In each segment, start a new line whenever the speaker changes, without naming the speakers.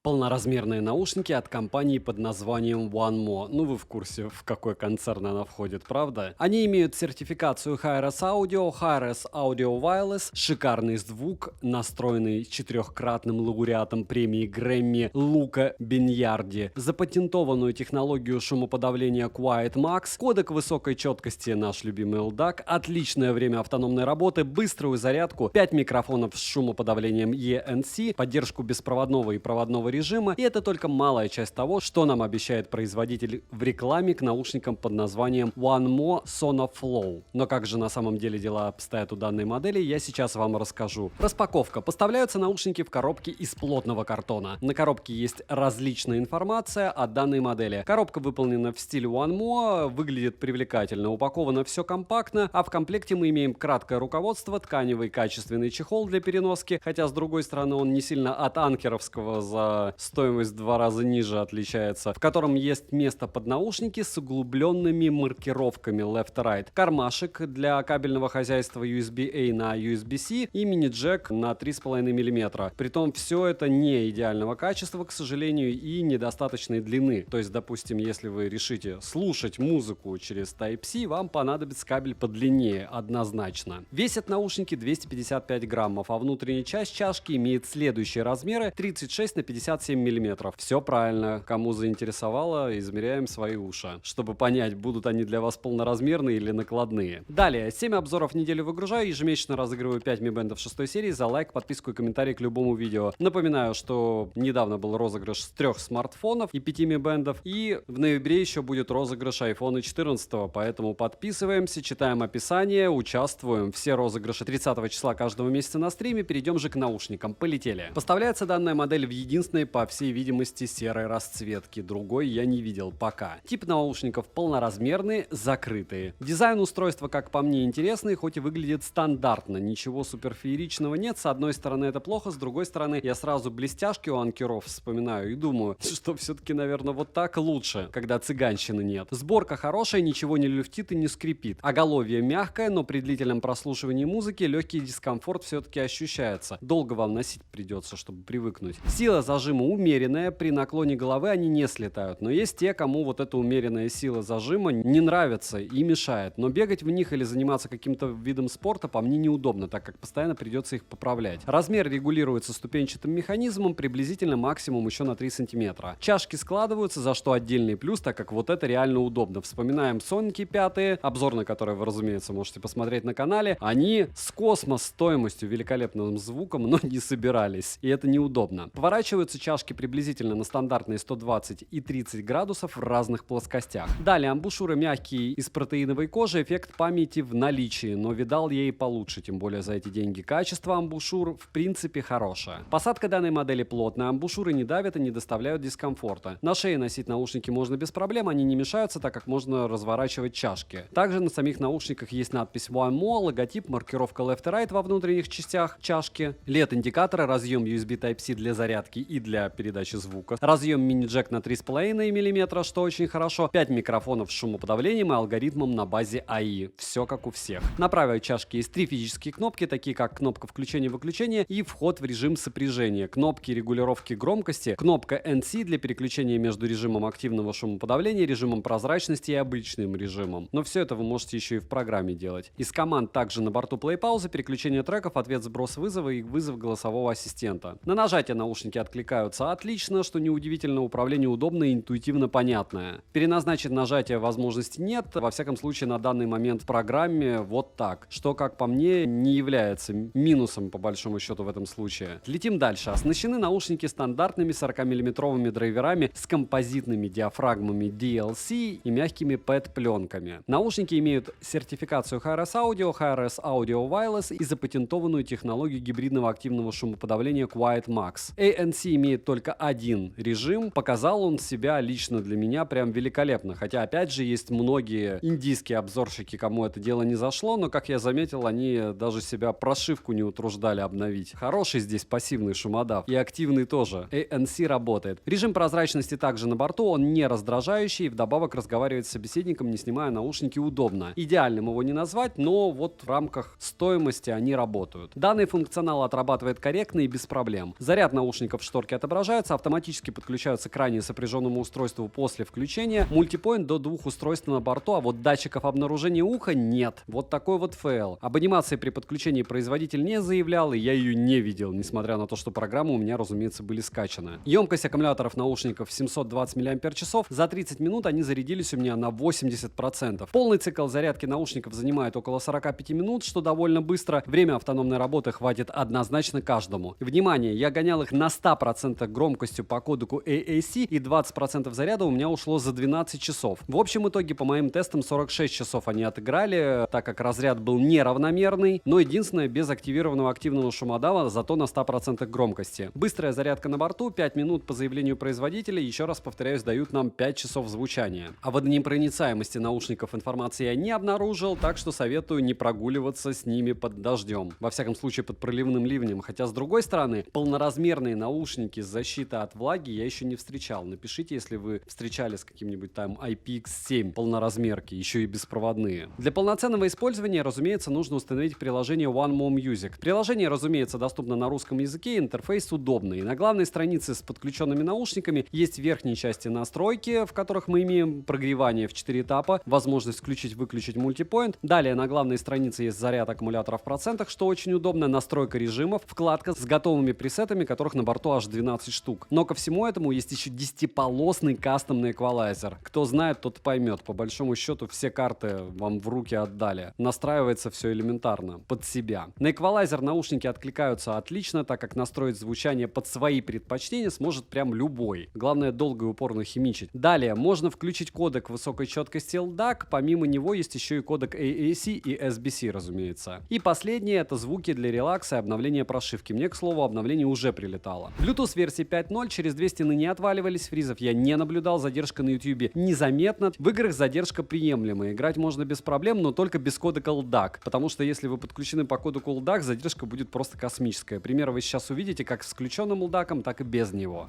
Полноразмерные наушники от компании под названием OneMo. Ну вы в курсе, в какой концерн она входит, правда? Они имеют сертификацию Hi-Res Audio, Hi-Res Audio Wireless, шикарный звук, настроенный четырехкратным лауреатом премии Грэмми Лука Беньярди, запатентованную технологию шумоподавления Quiet Max, кодек высокой четкости наш любимый LDAC, отличное время автономной работы, быструю зарядку, 5 микрофонов с шумоподавлением ENC, поддержку беспроводного и проводного режима, и это только малая часть того, что нам обещает производитель в рекламе к наушникам под названием OneMo Sonoflow. Но как же на самом деле дела обстоят у данной модели, я сейчас вам расскажу. Распаковка. Поставляются наушники в коробке из плотного картона. На коробке есть различная информация о данной модели. Коробка выполнена в стиле OneMo, выглядит привлекательно, упаковано все компактно, а в комплекте мы имеем краткое руководство, тканевый качественный чехол для переноски, хотя с другой стороны он не сильно от анкеровского за стоимость в 2 раза ниже отличается, в котором есть место под наушники с углубленными маркировками left-right, кармашек для кабельного хозяйства USB-A на USB-C и мини-джек на 3,5 мм. Притом все это не идеального качества, к сожалению, и недостаточной длины. То есть, допустим, если вы решите слушать музыку через Type-C, вам понадобится кабель подлиннее, однозначно. Весят наушники 255 граммов, а внутренняя часть чашки имеет следующие размеры: 36 на 57 мм. Все правильно. Кому заинтересовало, измеряем свои уши, чтобы понять, будут они для вас полноразмерные или накладные. Далее, 7 обзоров в неделю выгружаю, ежемесячно разыгрываю 5 Mi Band 6 серии за лайк, подписку и комментарий к любому видео. Напоминаю, что недавно был розыгрыш с 3 смартфонов и 5 Mi Band, и в ноябре еще будет розыгрыш iPhone 14, поэтому подписываемся, читаем описание, участвуем. Все розыгрыши 30 числа каждого месяца на стриме. Перейдем же к наушникам. Полетели. Поставляется данная модель в единственной, по всей видимости, серой расцветки. Другой я не видел пока. Тип наушников полноразмерные, закрытые. Дизайн устройства, как по мне, интересный, хоть и выглядит стандартно. Ничего суперфееричного нет. С одной стороны это плохо, с другой стороны я сразу блестяшки у анкеров вспоминаю и думаю, что все-таки, наверное, вот так лучше, когда цыганщины нет. Сборка хорошая, ничего не люфтит и не скрипит. Оголовье мягкое, но при длительном прослушивании музыки легкий дискомфорт все-таки ощущается. Долго вам носить придется, чтобы привыкнуть. Сила зажима умеренная, при наклоне головы они не слетают, но есть те, кому вот эта умеренная сила зажима не нравится и мешает, но бегать в них или заниматься каким-то видом спорта по мне неудобно, так как постоянно придется их поправлять. Размер регулируется ступенчатым механизмом, приблизительно максимум еще на 3 см. Чашки складываются, за что отдельный плюс, так как вот это реально удобно. Вспоминаем Соники 5, обзор на которые вы, разумеется, можете посмотреть на канале. Они с космос стоимостью, великолепным звуком, но не собирались, и это неудобно. Поворачиваются чашки приблизительно на стандартные 120 и 30 градусов в разных плоскостях. Далее амбушюры мягкие из протеиновой кожи, эффект памяти в наличии, но видал я и получше, тем более за эти деньги. Качество амбушюр в принципе хорошее. Посадка данной модели плотная, амбушюры не давят и не доставляют дискомфорта. На шее носить наушники можно без проблем, они не мешаются, так как можно разворачивать чашки. Также на самих наушниках есть надпись OneMo, логотип, маркировка left и right во внутренних частях чашки, LED-индикаторы, разъем USB Type-C для зарядки и для передачи звука, разъем мини-джек на 3,5 мм, что очень хорошо, 5 микрофонов с шумоподавлением и алгоритмом на базе AI. Все как у всех. На правой чашке есть 3 физические кнопки, такие как кнопка включения-выключения и вход в режим сопряжения, кнопки регулировки громкости, кнопка NC для переключения между режимом активного шумоподавления, режимом прозрачности и обычным режимом. Но все это вы можете еще и в программе делать. Из команд также на борту плей-пауза, переключение треков, ответ сброс вызова и вызов голосового ассистента. На нажатие наушники откликаются отлично, что неудивительно, управление удобное и интуитивно понятное. Переназначить нажатие возможности нет, во всяком случае на данный момент в программе вот так, что, как по мне, не является минусом по большому счету в этом случае. Летим дальше. Оснащены наушники стандартными 40-мм драйверами с композитными диафрагмами DLC и мягкими PET-пленками. Наушники имеют сертификацию Hi-Res Audio, Hi-Res Audio Wireless и запатентованную технологию гибридного активного шумоподавления Quiet Max. ANC имеет только один режим, показал он себя лично для меня прям великолепно, хотя опять же есть многие индийские обзорщики, кому это дело не зашло, но как я заметил, они даже себя прошивку не утруждали обновить. Хороший здесь пассивный шумодав и активный тоже. ANC работает. Режим прозрачности также на борту, он не раздражающий, и вдобавок разговаривать с собеседником, не снимая наушники, удобно. Идеальным его не назвать, но вот в рамках стоимости они работают. Данный функционал отрабатывает корректно и без проблем. Заряд наушников в шторке настройки отображаются, автоматически подключаются к ранее сопряженному устройству после включения. Мультипоинт до 2 устройств на борту, а вот датчиков обнаружения уха нет. Вот такой вот фейл. Об анимации при подключении производитель не заявлял, и я ее не видел, несмотря на то, что программы у меня, разумеется, были скачаны. Емкость аккумуляторов наушников 720 мАч. За 30 минут они зарядились у меня на 80%. Полный цикл зарядки наушников занимает около 45 минут, что довольно быстро. Время автономной работы хватит однозначно каждому. Внимание, я гонял их на 100% громкостью по кодеку AAC, и 20% заряда у меня ушло за 12 часов. В общем итоге, по моим тестам, 46 часов они отыграли, так как разряд был неравномерный, но единственное, без активированного активного шумодава, зато на 100% громкости. Быстрая зарядка на борту, 5 минут по заявлению производителя, еще раз повторяюсь, дают нам 5 часов звучания. О водонепроницаемости наушников информации я не обнаружил, так что советую не прогуливаться с ними под дождем. Во всяком случае, под проливным ливнем. Хотя, с другой стороны, полноразмерные наушники с защитой от влаги я еще не встречал. Напишите, если вы встречали с каким-нибудь там IPX7 полноразмерки, еще и беспроводные. Для полноценного использования, разумеется, нужно установить приложение One More Music. Приложение, разумеется, доступно на русском языке, интерфейс удобный. На главной странице с подключенными наушниками есть в верхней части настройки, в которых мы имеем прогревание в 4 этапа, возможность включить-выключить мультипоинт. Далее на главной странице есть заряд аккумулятора в процентах, что очень удобно, настройка режимов, вкладка с готовыми пресетами, которых на борту аж 12 штук. Но ко всему этому есть еще 10-полосный кастомный эквалайзер. Кто знает, тот поймет. По большому счету все карты вам в руки отдали. Настраивается все элементарно, под себя. На эквалайзер наушники откликаются отлично, так как настроить звучание под свои предпочтения сможет прям любой. Главное, долго и упорно химичить. Далее можно включить кодек высокой четкости LDAC, помимо него есть еще и кодек AAC и SBC, разумеется. И последнее — это звуки для релакса и обновления прошивки. Мне, к слову, обновление уже прилетало. Bluetooth версии 5.0, через 2 стены не отваливались, фризов я не наблюдал, задержка на YouTube незаметна. В играх задержка приемлемая, играть можно без проблем, но только без кодека LDAC, потому что если вы подключены по кодеку LDAC, задержка будет просто космическая. Примеры вы сейчас увидите как с включенным LDAC, так и без него.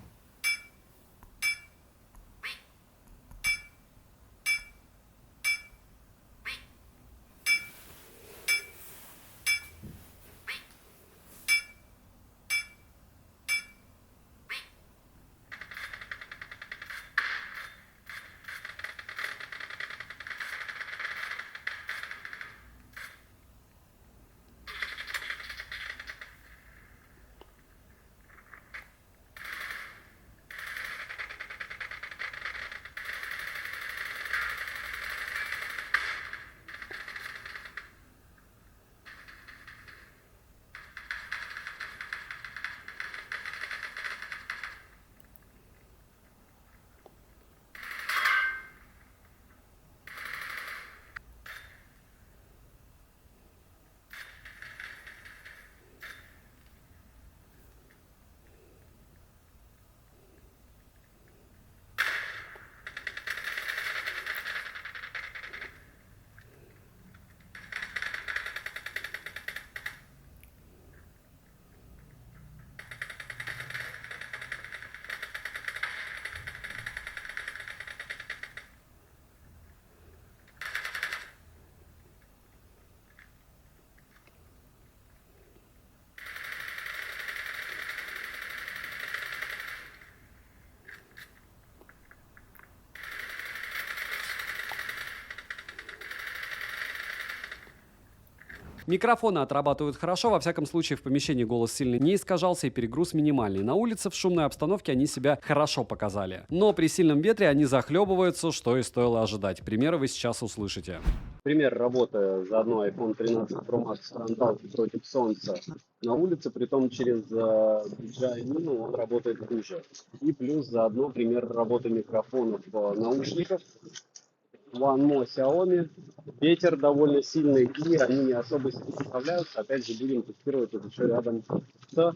Микрофоны отрабатывают хорошо, во всяком случае в помещении голос сильно не искажался и перегруз минимальный. На улице в шумной обстановке они себя хорошо показали. Но при сильном ветре они захлебываются, что и стоило ожидать. Примеры вы сейчас услышите. Пример работы заодно iPhone 13 Pro Max фронталки против солнца на улице, притом через DJI Mini он работает хуже. И плюс заодно пример работы микрофонов наушников One More Xiaomi. Ветер довольно сильный, и они не особо справляются. Опять же, будем тестировать это еще рядом с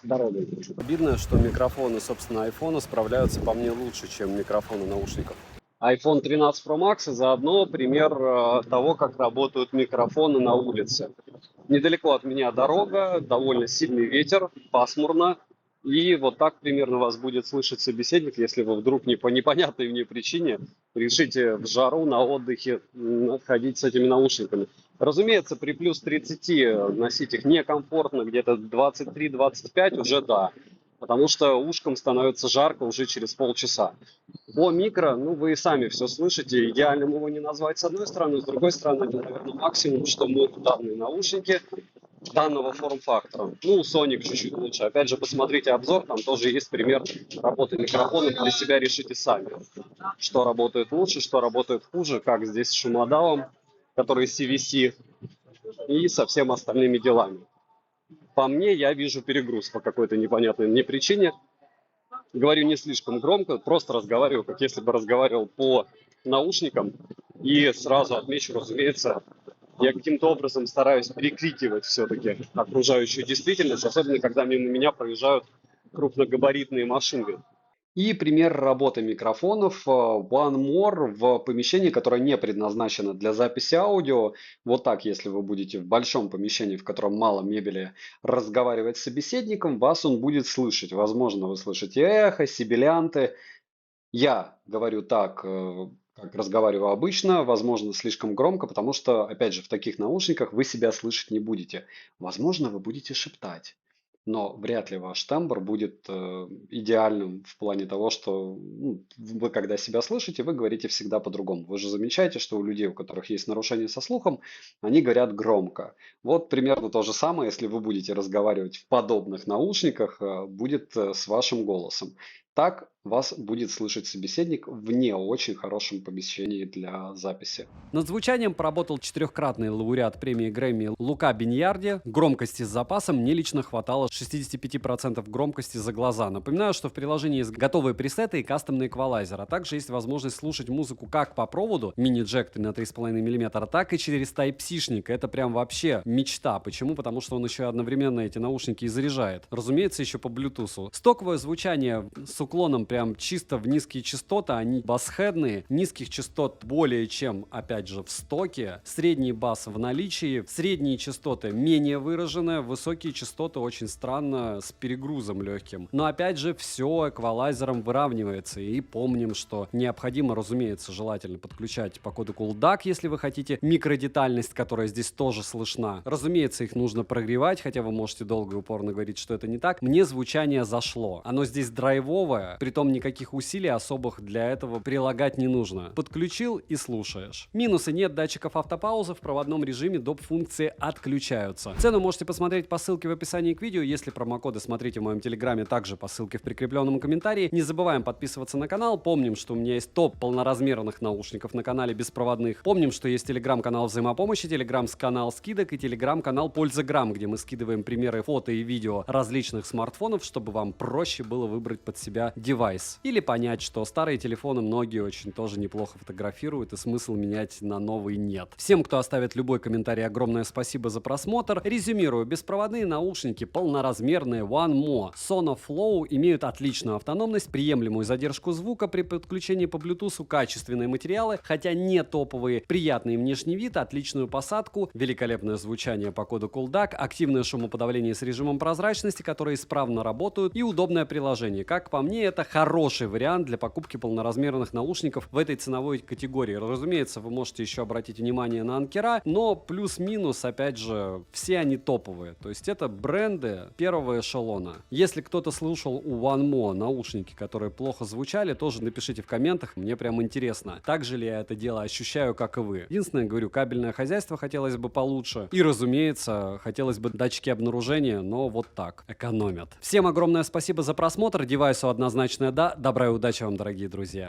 дорогой. Обидно, что микрофоны, собственно, iPhone справляются по мне лучше, чем микрофоны наушников. iPhone 13 Pro Max и заодно пример того, как работают микрофоны на улице. Недалеко от меня дорога, довольно сильный ветер, пасмурно. И вот так примерно вас будет слышать собеседник, если вы вдруг по непонятной мне причине решите в жару на отдыхе ходить с этими наушниками. Разумеется, при плюс 30 носить их некомфортно, где-то 23-25 уже да. потому что ушкам становится жарко уже через полчаса. По микро, ну вы и сами все слышите, идеальным его не назвать с одной стороны, с другой стороны, это, наверное, максимум, что могут данные наушники данного форм-фактора. Ну, у Sonic чуть-чуть лучше. Опять же, посмотрите обзор, там тоже есть пример работы микрофонов, для себя решите сами, что работает лучше, что работает хуже, как здесь с шумодавом, который CVC, и со всеми остальными делами. По мне, я вижу перегруз по какой-то непонятной мне причине. Говорю не слишком громко, просто разговариваю, как если бы разговаривал по наушникам. И сразу отмечу, разумеется, я каким-то образом стараюсь перекрикивать все-таки окружающую действительность, особенно когда мимо меня проезжают крупногабаритные машины. И пример работы микрофонов One More в помещении, которое не предназначено для записи аудио. Вот так, если вы будете в большом помещении, в котором мало мебели, разговаривать с собеседником, вас он будет слышать. Возможно, вы слышите эхо, сибилянты. Я говорю так, как разговариваю обычно, возможно, слишком громко, потому что, опять же, в таких наушниках вы себя слышать не будете. Возможно, вы будете шептать. Но вряд ли ваш тембр будет идеальным в плане того, что вы, когда себя слышите, вы говорите всегда по-другому. Вы же замечаете, что у людей, у которых есть нарушение со слухом, они говорят громко. Вот примерно то же самое, если вы будете разговаривать в подобных наушниках, будет с вашим голосом. Так вас будет слышать собеседник в не очень хорошем помещении для записи. Над звучанием поработал четырехкратный лауреат премии Грэмми Лука Беньярди. Громкости с запасом мне лично хватало 65% громкости за глаза. Напоминаю, что в приложении есть готовые пресеты и кастомный эквалайзер, а также есть возможность слушать музыку как по проводу, мини-джек на 3,5 мм, так и через Type-C-шник. Это прям вообще мечта. Почему? Потому что он еще одновременно эти наушники и заряжает. Разумеется, еще по Bluetooth. Стоковое звучание с уклоном прям чисто в низкие частоты, они басхедные, низких частот более чем, опять же, в стоке, средний бас в наличии, средние частоты менее выраженные, высокие частоты очень странно с перегрузом легким. Но опять же, все эквалайзером выравнивается, и помним, что необходимо, разумеется, желательно подключать по коду CoolDAQ, если вы хотите микродетальность, которая здесь тоже слышна. Разумеется, их нужно прогревать, хотя вы можете долго и упорно говорить, что это не так. Мне звучание зашло. Оно здесь драйвовое, притом никаких усилий особых для этого прилагать не нужно. Подключил и слушаешь. Минусы: нет датчиков автопаузы, в проводном режиме доп. Функции отключаются. Цену можете посмотреть по ссылке в описании к видео. Если промокоды смотрите в моем телеграме, также по ссылке в прикрепленном комментарии. Не забываем подписываться на канал. Помним, что у меня есть топ полноразмерных наушников на канале беспроводных. Помним, что есть телеграм-канал взаимопомощи, телеграм-канал скидок и телеграм-канал Пользаграм, где мы скидываем примеры фото и видео различных смартфонов, чтобы вам проще было выбрать под себя девайс. Или понять, что старые телефоны многие очень тоже неплохо фотографируют, и смысл менять на новый нет. Всем, кто оставит любой комментарий, огромное спасибо за просмотр. Резюмирую: беспроводные наушники полноразмерные OneMo Sonoflow имеют отличную автономность, приемлемую задержку звука при подключении по Bluetooth, качественные материалы, хотя не топовые, приятный внешний вид, отличную посадку, великолепное звучание по коду CoolDAQ, активное шумоподавление с режимом прозрачности, которые исправно работают, и удобное приложение. Как по мне, это хороший вариант для покупки полноразмерных наушников в этой ценовой категории. Разумеется, вы можете еще обратить внимание на анкера, но плюс-минус, опять же, все они топовые. То есть это бренды первого эшелона. Если кто-то слушал у OneMo наушники, которые плохо звучали, тоже напишите в комментах, мне прям интересно, так же ли я это дело ощущаю, как и вы. Единственное, говорю, кабельное хозяйство хотелось бы получше. И, разумеется, хотелось бы датчики обнаружения, но вот так, экономят. Всем огромное спасибо за просмотр. Девайсу однозначное да. Добра и удачи вам, дорогие друзья.